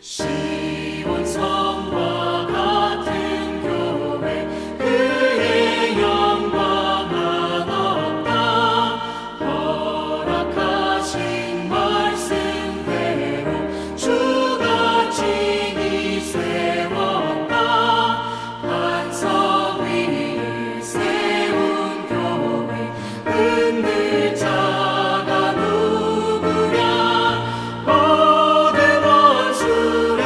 시온성과 같은 교회 그의 영광은 없다. 허락하신 말씀대로 주가 친히 세웠다. 반석 위를 세운 교회 흔들 자가 누구랴. 모든 원수를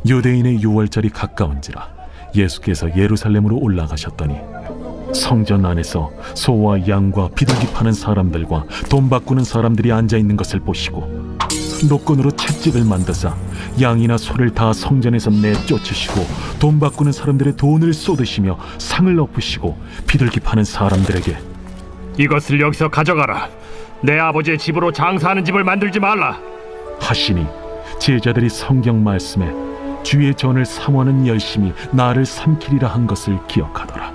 유대인의 유월절이 가까운지라 예수께서 예루살렘으로 올라가셨더니 성전 안에서 소와 양과 비둘기 파는 사람들과 돈 바꾸는 사람들이 앉아있는 것을 보시고 노끈으로 채찍을 만드사 양이나 소를 다 성전에서 내쫓으시고 돈 바꾸는 사람들의 돈을 쏟으시며 상을 엎으시고 비둘기 파는 사람들에게 이것을 여기서 가져가라. 내 아버지의 집으로 장사하는 집을 만들지 말라 하시니 제자들이 성경 말씀에 주의 전을 삼원은 열심히 나를 삼키리라 한 것을 기억하더라.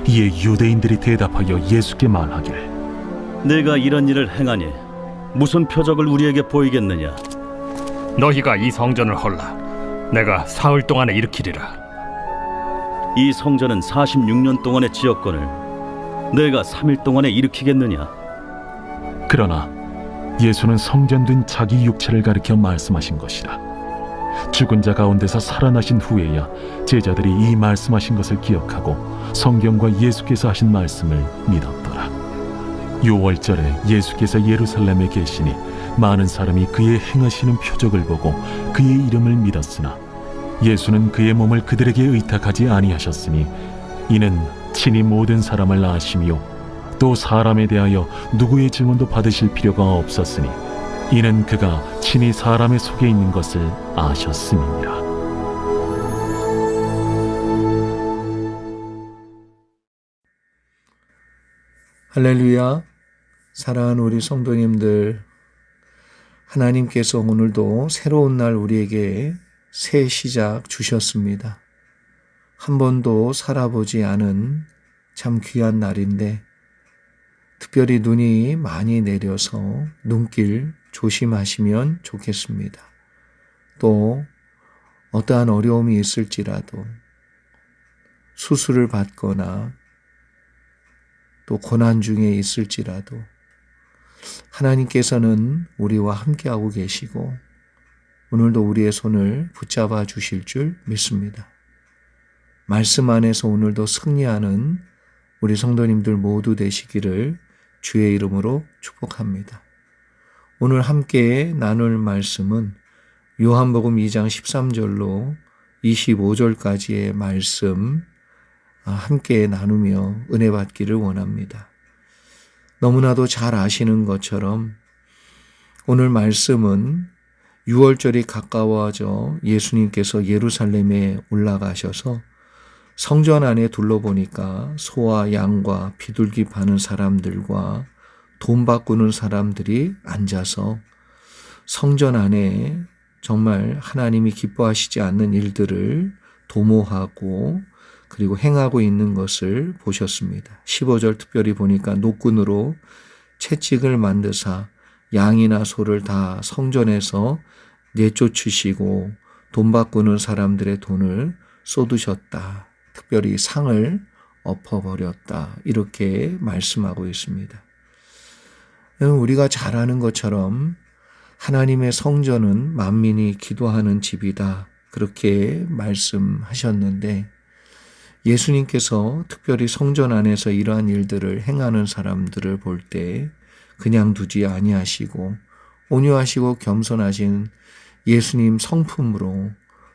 이에 유대인들이 대답하여 예수께 말하기를 내가 이런 일을 행하니 무슨 표적을 우리에게 보이겠느냐? 너희가 이 성전을 헐라. 내가 사흘 동안에 일으키리라. 이 성전은 46년 동안의 지역권을 내가 3일 동안에 일으키겠느냐? 그러나 예수는 성전된 자기 육체를 가리켜 말씀하신 것이라. 죽은 자 가운데서 살아나신 후에야 제자들이 이 말씀하신 것을 기억하고 성경과 예수께서 하신 말씀을 믿었더라. 유월절에 예수께서 예루살렘에 계시니 많은 사람이 그의 행하시는 표적을 보고 그의 이름을 믿었으나 예수는 그의 몸을 그들에게 의탁하지 아니하셨으니 이는 친히 모든 사람을 아시며 또 사람에 대하여 누구의 증언도 받으실 필요가 없었으니 이는 그가 친히 사람의 속에 있는 것을 아셨음이니라. 할렐루야. 사랑하는 우리 성도님들, 하나님께서 오늘도 새로운 날 우리에게 새 시작 주셨습니다. 한 번도 살아보지 않은 참 귀한 날인데 특별히 눈이 많이 내려서 눈길 조심하시면 좋겠습니다. 또 어떠한 어려움이 있을지라도 수술을 받거나 또 고난 중에 있을지라도 하나님께서는 우리와 함께하고 계시고 오늘도 우리의 손을 붙잡아 주실 줄 믿습니다. 말씀 안에서 오늘도 승리하는 우리 성도님들 모두 되시기를 주의 이름으로 축복합니다. 오늘 함께 나눌 말씀은 요한복음 2장 13절로 25절까지의 말씀 함께 나누며 은혜 받기를 원합니다. 너무나도 잘 아시는 것처럼 오늘 말씀은 6월절이 가까워져 예수님께서 예루살렘에 올라가셔서 성전 안에 둘러보니까 소와 양과 비둘기 파는 사람들과 돈 바꾸는 사람들이 앉아서 성전 안에 정말 하나님이 기뻐하시지 않는 일들을 도모하고 그리고 행하고 있는 것을 보셨습니다. 15절 특별히 보니까 노끈으로 채찍을 만드사 양이나 소를 다 성전에서 내쫓으시고 돈 바꾸는 사람들의 돈을 쏟으셨다. 특별히 상을 엎어버렸다. 이렇게 말씀하고 있습니다. 우리가 잘 아는 것처럼 하나님의 성전은 만민이 기도하는 집이다. 그렇게 말씀하셨는데 예수님께서 특별히 성전 안에서 이러한 일들을 행하는 사람들을 볼 때 그냥 두지 아니하시고 온유하시고 겸손하신 예수님 성품으로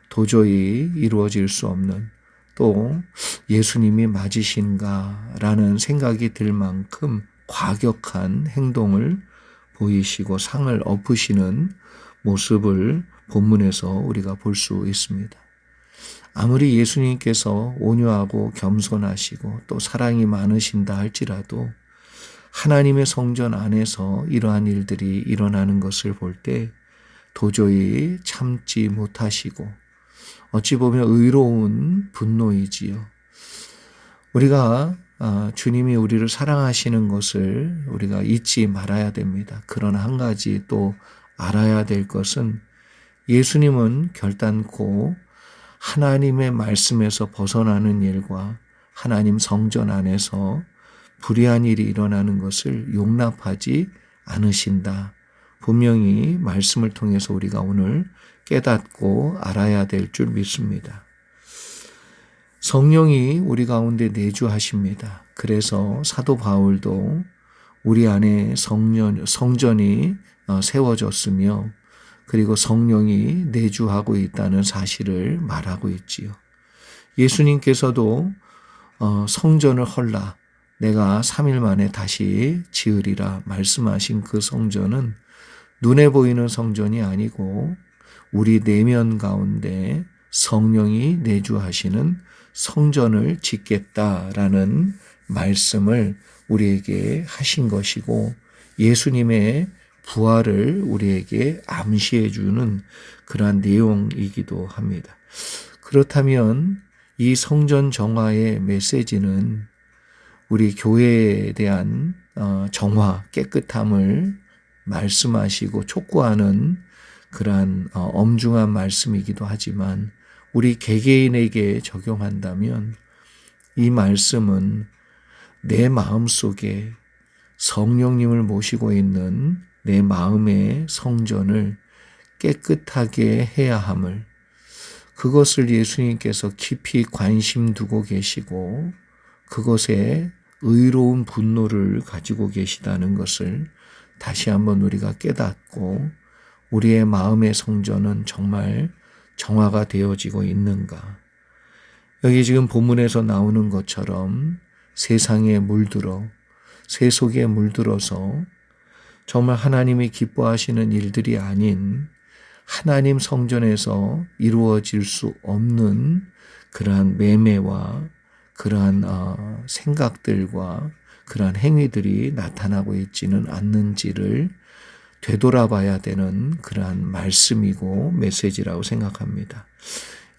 도저히 이루어질 수 없는 또 예수님이 맞으신가라는 생각이 들 만큼 과격한 행동을 보이시고 상을 엎으시는 모습을 본문에서 우리가 볼 수 있습니다. 아무리 예수님께서 온유하고 겸손하시고 또 사랑이 많으신다 할지라도 하나님의 성전 안에서 이러한 일들이 일어나는 것을 볼 때 도저히 참지 못하시고 어찌 보면 의로운 분노이지요. 우리가 주님이 우리를 사랑하시는 것을 우리가 잊지 말아야 됩니다. 그러나 한 가지 또 알아야 될 것은 예수님은 결단코 하나님의 말씀에서 벗어나는 일과 하나님 성전 안에서 불의한 일이 일어나는 것을 용납하지 않으신다. 분명히 말씀을 통해서 우리가 오늘 깨닫고 알아야 될 줄 믿습니다. 성령이 우리 가운데 내주하십니다. 그래서 사도 바울도 우리 안에 성전이 세워졌으며 그리고 성령이 내주하고 있다는 사실을 말하고 있지요. 예수님께서도 성전을 헐라 내가 3일 만에 다시 지으리라 말씀하신 그 성전은 눈에 보이는 성전이 아니고 우리 내면 가운데 성령이 내주하시는 성전을 짓겠다라는 말씀을 우리에게 하신 것이고 예수님의 부활을 우리에게 암시해 주는 그러한 내용이기도 합니다. 그렇다면 이 성전 정화의 메시지는 우리 교회에 대한 정화, 깨끗함을 말씀하시고 촉구하는 그러한 엄중한 말씀이기도 하지만 우리 개개인에게 적용한다면 이 말씀은 내 마음속에 성령님을 모시고 있는 내 마음의 성전을 깨끗하게 해야 함을, 그것을 예수님께서 깊이 관심 두고 계시고 그것에 의로운 분노를 가지고 계시다는 것을 다시 한번 우리가 깨닫고 우리의 마음의 성전은 정말 정화가 되어지고 있는가. 여기 지금 본문에서 나오는 것처럼 세상에 물들어 세속에 물들어서 정말 하나님이 기뻐하시는 일들이 아닌 하나님 성전에서 이루어질 수 없는 그러한 매매와 그러한 생각들과 그러한 행위들이 나타나고 있지는 않는지를 되돌아봐야 되는 그러한 말씀이고 메시지라고 생각합니다.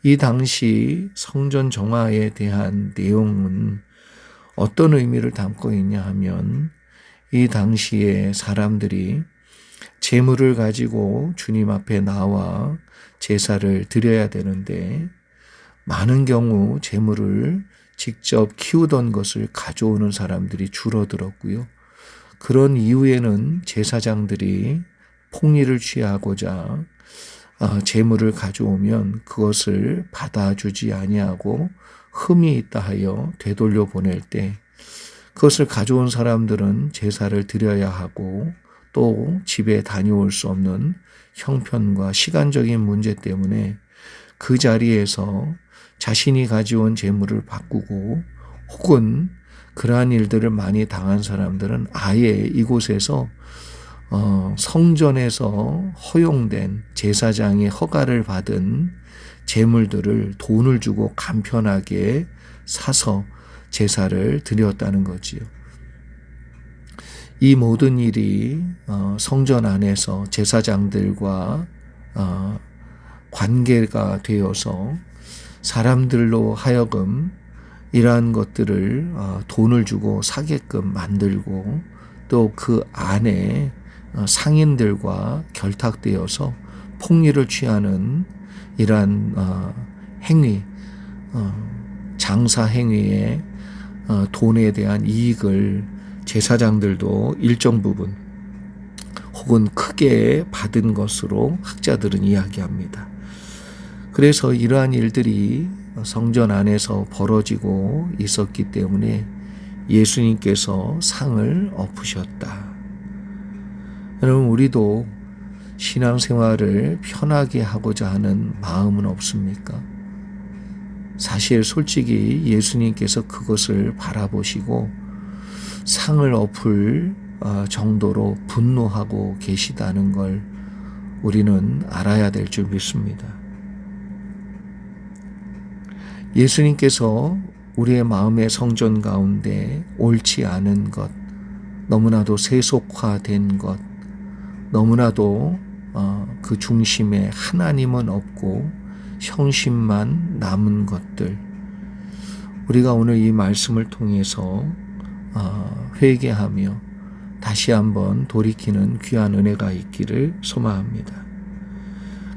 이 당시 성전 정화에 대한 내용은 어떤 의미를 담고 있냐 하면 이 당시에 사람들이 제물을 가지고 주님 앞에 나와 제사를 드려야 되는데 많은 경우 제물을 직접 키우던 것을 가져오는 사람들이 줄어들었고요. 그런 이후에는 제사장들이 폭리를 취하고자 제물을 가져오면 그것을 받아주지 아니하고 흠이 있다 하여 되돌려 보낼 때 그것을 가져온 사람들은 제사를 드려야 하고 또 집에 다녀올 수 없는 형편과 시간적인 문제 때문에 그 자리에서 자신이 가져온 제물을 바꾸고 혹은 그러한 일들을 많이 당한 사람들은 아예 이곳에서 성전에서 허용된 제사장의 허가를 받은 제물들을 돈을 주고 간편하게 사서 제사를 드렸다는 거지요. 이 모든 일이 성전 안에서 제사장들과 관계가 되어서 사람들로 하여금 이러한 것들을 돈을 주고 사게끔 만들고 또 그 안에 상인들과 결탁되어서 폭리를 취하는 이러한 행위, 장사 행위에 돈에 대한 이익을 제사장들도 일정 부분 혹은 크게 받은 것으로 학자들은 이야기합니다. 그래서 이러한 일들이 성전 안에서 벌어지고 있었기 때문에 예수님께서 상을 엎으셨다. 여러분, 우리도 신앙생활을 편하게 하고자 하는 마음은 없습니까? 사실 솔직히 예수님께서 그것을 바라보시고 상을 엎을 정도로 분노하고 계시다는 걸 우리는 알아야 될 줄 믿습니다. 예수님께서 우리의 마음의 성전 가운데 옳지 않은 것, 너무나도 세속화된 것, 너무나도 그 중심에 하나님은 없고 형식만 남은 것들, 우리가 오늘 이 말씀을 통해서 회개하며 다시 한번 돌이키는 귀한 은혜가 있기를 소망합니다.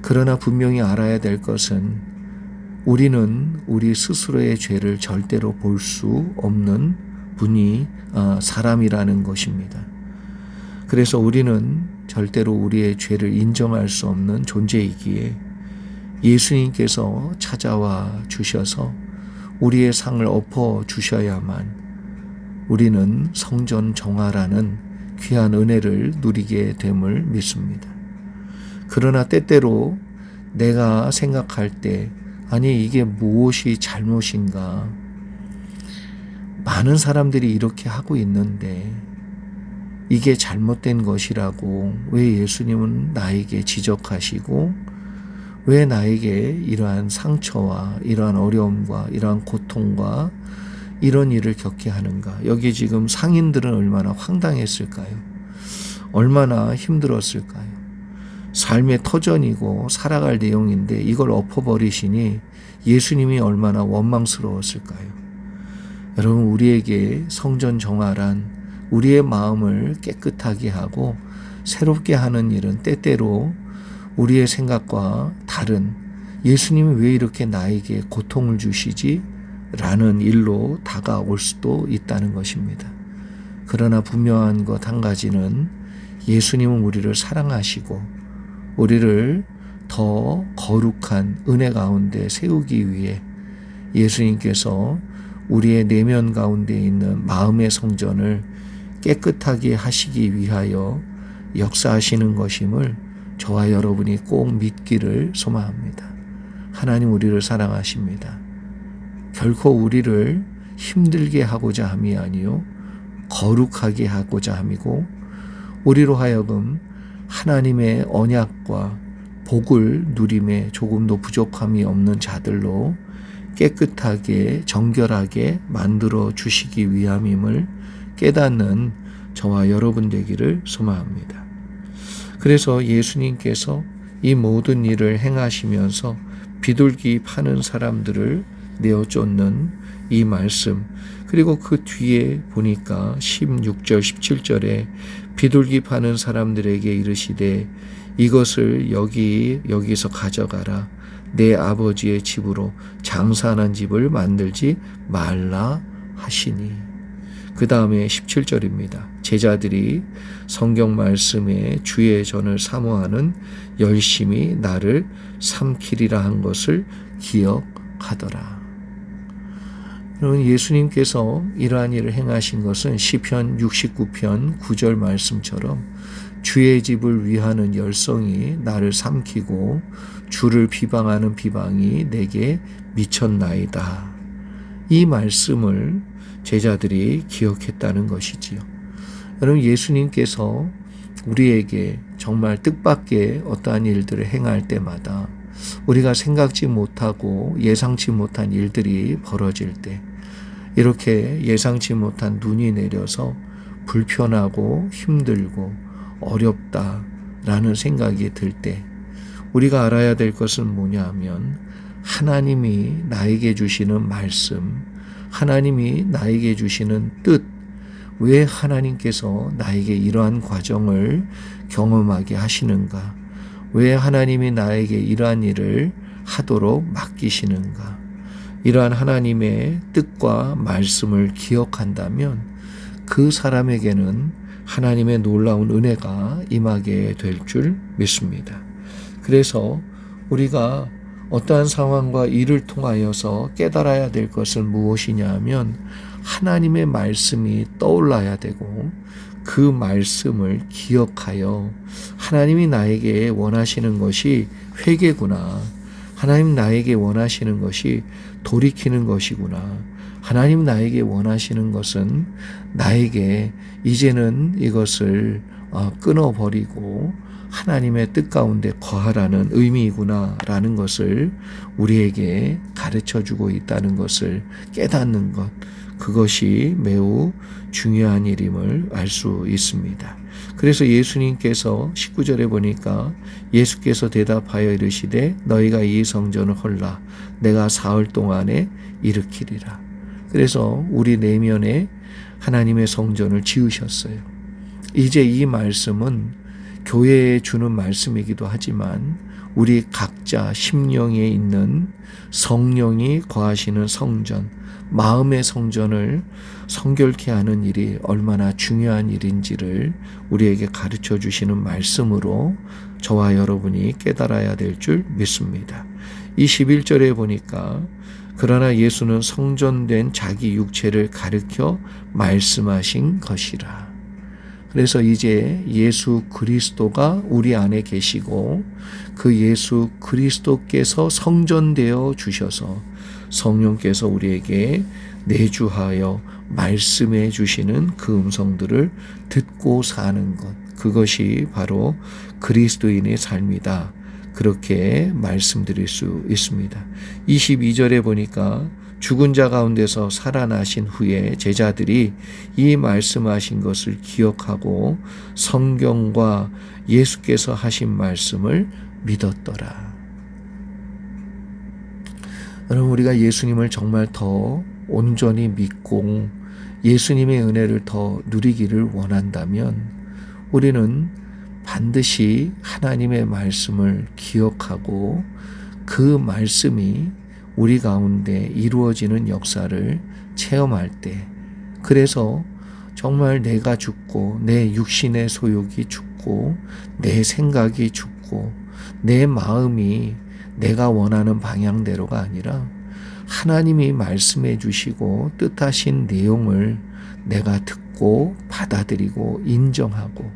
그러나 분명히 알아야 될 것은 우리는 우리 스스로의 죄를 절대로 볼 수 없는 분이 사람이라는 것입니다. 그래서 우리는 절대로 우리의 죄를 인정할 수 없는 존재이기에 예수님께서 찾아와 주셔서 우리의 상을 엎어 주셔야만 우리는 성전 정화라는 귀한 은혜를 누리게 됨을 믿습니다. 그러나 때때로 내가 생각할 때 아니 이게 무엇이 잘못인가? 많은 사람들이 이렇게 하고 있는데 이게 잘못된 것이라고 왜 예수님은 나에게 지적하시고 왜 나에게 이러한 상처와 이러한 어려움과 이러한 고통과 이런 일을 겪게 하는가? 여기 지금 상인들은 얼마나 황당했을까요? 얼마나 힘들었을까요? 삶의 터전이고 살아갈 내용인데 이걸 엎어버리시니 예수님이 얼마나 원망스러웠을까요? 여러분, 우리에게 성전 정화란 우리의 마음을 깨끗하게 하고 새롭게 하는 일은 때때로 우리의 생각과 다른 예수님이 왜 이렇게 나에게 고통을 주시지? 라는 일로 다가올 수도 있다는 것입니다. 그러나 분명한 것 한 가지는 예수님은 우리를 사랑하시고 우리를 더 거룩한 은혜 가운데 세우기 위해 예수님께서 우리의 내면 가운데 있는 마음의 성전을 깨끗하게 하시기 위하여 역사하시는 것임을 저와 여러분이 꼭 믿기를 소망합니다. 하나님 우리를 사랑하십니다. 결코 우리를 힘들게 하고자 함이 아니요 거룩하게 하고자 함이고 우리로 하여금 하나님의 언약과 복을 누림에 조금도 부족함이 없는 자들로 깨끗하게 정결하게 만들어 주시기 위함임을 깨닫는 저와 여러분 되기를 소망합니다. 그래서 예수님께서 이 모든 일을 행하시면서 비둘기 파는 사람들을 내어 쫓는 이 말씀, 그리고 그 뒤에 보니까 16절 17절에 비둘기 파는 사람들에게 이르시되 이것을 여기서 가져가라. 내 아버지의 집으로 장사하는 집을 만들지 말라 하시니. 그 다음에 17절입니다. 제자들이 성경 말씀에 주의 전을 사모하는 열심히 나를 삼키리라 한 것을 기억하더라. 여러분, 예수님께서 이러한 일을 행하신 것은 시편 69편 9절 말씀처럼 주의 집을 위하는 열성이 나를 삼키고 주를 비방하는 비방이 내게 미쳤나이다. 이 말씀을 제자들이 기억했다는 것이지요. 여러분, 예수님께서 우리에게 정말 뜻밖의 어떠한 일들을 행할 때마다 우리가 생각지 못하고 예상치 못한 일들이 벌어질 때 이렇게 예상치 못한 눈이 내려서 불편하고 힘들고 어렵다라는 생각이 들 때 우리가 알아야 될 것은 뭐냐 하면 하나님이 나에게 주시는 말씀, 하나님이 나에게 주시는 뜻, 왜 하나님께서 나에게 이러한 과정을 경험하게 하시는가? 왜 하나님이 나에게 이러한 일을 하도록 맡기시는가? 이러한 하나님의 뜻과 말씀을 기억한다면 그 사람에게는 하나님의 놀라운 은혜가 임하게 될 줄 믿습니다. 그래서 우리가 어떠한 상황과 일을 통하여서 깨달아야 될 것은 무엇이냐 하면 하나님의 말씀이 떠올라야 되고 그 말씀을 기억하여 하나님이 나에게 원하시는 것이 회개구나. 하나님 나에게 원하시는 것이 돌이키는 것이구나. 하나님 나에게 원하시는 것은 나에게 이제는 이것을 끊어버리고 하나님의 뜻 가운데 거하라는 의미이구나 라는 것을 우리에게 가르쳐주고 있다는 것을 깨닫는 것, 그것이 매우 중요한 일임을 알 수 있습니다. 그래서 예수님께서 19절에 보니까 예수께서 대답하여 이르시되 너희가 이 성전을 헐라 내가 사흘 동안에 일으키리라. 그래서 우리 내면에 하나님의 성전을 지으셨어요. 이제 이 말씀은 교회에 주는 말씀이기도 하지만 우리 각자 심령에 있는 성령이 거하시는 성전, 마음의 성전을 성결케 하는 일이 얼마나 중요한 일인지를 우리에게 가르쳐 주시는 말씀으로 저와 여러분이 깨달아야 될 줄 믿습니다. 이 11절에 보니까 그러나 예수는 성전된 자기 육체를 가르쳐 말씀하신 것이라. 그래서 이제 예수 그리스도가 우리 안에 계시고 그 예수 그리스도께서 성전되어 주셔서 성령께서 우리에게 내주하여 말씀해 주시는 그 음성들을 듣고 사는 것, 그것이 바로 그리스도인의 삶이다. 그렇게 말씀드릴 수 있습니다. 22절에 보니까 죽은 자 가운데서 살아나신 후에 제자들이 이 말씀하신 것을 기억하고 성경과 예수께서 하신 말씀을 믿었더라. 여러분, 우리가 예수님을 정말 더 온전히 믿고 예수님의 은혜를 더 누리기를 원한다면 우리는 반드시 하나님의 말씀을 기억하고 그 말씀이 우리 가운데 이루어지는 역사를 체험할 때, 그래서 정말 내가 죽고 내 육신의 소욕이 죽고 내 생각이 죽고 내 마음이 내가 원하는 방향대로가 아니라 하나님이 말씀해 주시고 뜻하신 내용을 내가 듣고 받아들이고 인정하고,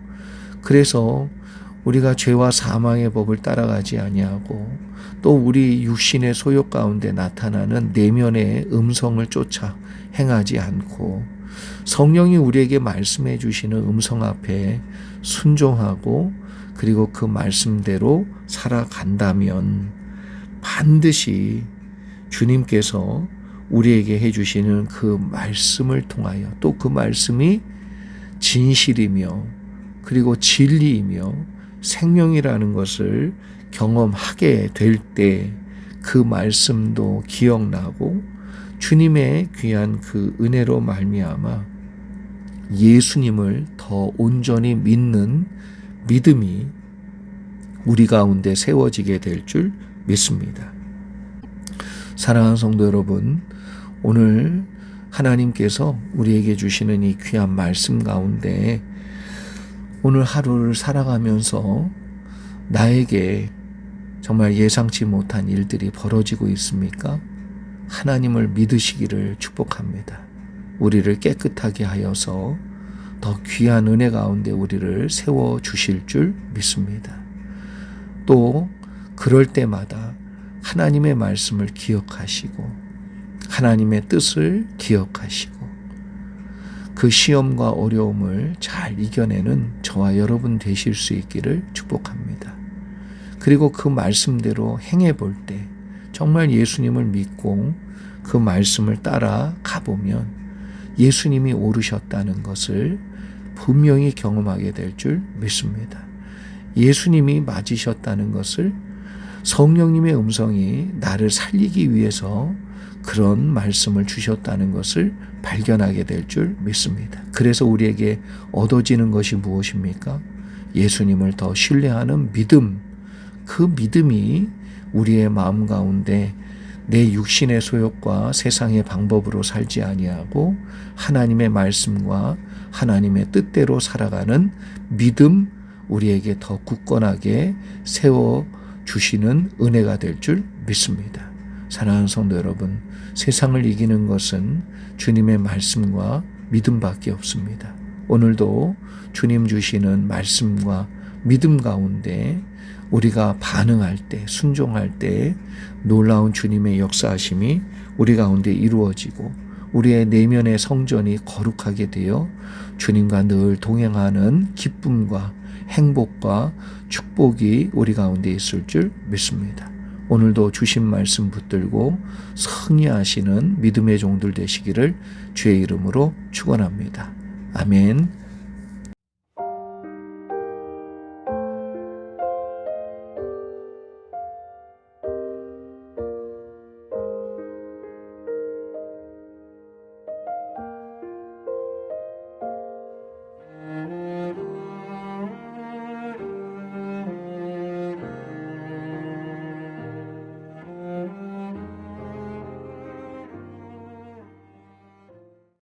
그래서 우리가 죄와 사망의 법을 따라가지 아니하고 또 우리 육신의 소욕 가운데 나타나는 내면의 음성을 쫓아 행하지 않고 성령이 우리에게 말씀해 주시는 음성 앞에 순종하고 그리고 그 말씀대로 살아간다면 반드시 주님께서 우리에게 해주시는 그 말씀을 통하여 또 그 말씀이 진실이며 그리고 진리이며 생명이라는 것을 경험하게 될 때 그 말씀도 기억나고 주님의 귀한 그 은혜로 말미암아 예수님을 더 온전히 믿는 믿음이 우리 가운데 세워지게 될 줄 믿습니다. 사랑하는 성도 여러분, 오늘 하나님께서 우리에게 주시는 이 귀한 말씀 가운데 오늘 하루를 살아가면서 나에게 정말 예상치 못한 일들이 벌어지고 있습니까? 하나님을 믿으시기를 축복합니다. 우리를 깨끗하게 하여서 더 귀한 은혜 가운데 우리를 세워주실 줄 믿습니다. 또 그럴 때마다 하나님의 말씀을 기억하시고 하나님의 뜻을 기억하시고 그 시험과 어려움을 잘 이겨내는 저와 여러분 되실 수 있기를 축복합니다. 그리고 그 말씀대로 행해 볼 때 정말 예수님을 믿고 그 말씀을 따라 가보면 예수님이 오르셨다는 것을 분명히 경험하게 될 줄 믿습니다. 예수님이 맞으셨다는 것을 성령님의 음성이 나를 살리기 위해서 그런 말씀을 주셨다는 것을 발견하게 될 줄 믿습니다. 그래서 우리에게 얻어지는 것이 무엇입니까? 예수님을 더 신뢰하는 믿음. 그 믿음이 우리의 마음 가운데 내 육신의 소욕과 세상의 방법으로 살지 아니하고 하나님의 말씀과 하나님의 뜻대로 살아가는 믿음, 우리에게 더 굳건하게 세워주시는 은혜가 될 줄 믿습니다. 사랑하는 성도 여러분, 세상을 이기는 것은 주님의 말씀과 믿음밖에 없습니다. 오늘도 주님 주시는 말씀과 믿음 가운데 우리가 반응할 때, 순종할 때 놀라운 주님의 역사하심이 우리 가운데 이루어지고 우리의 내면의 성전이 거룩하게 되어 주님과 늘 동행하는 기쁨과 행복과 축복이 우리 가운데 있을 줄 믿습니다. 오늘도 주신 말씀 붙들고 승리하시는 믿음의 종들 되시기를 주의 이름으로 축원합니다. 아멘.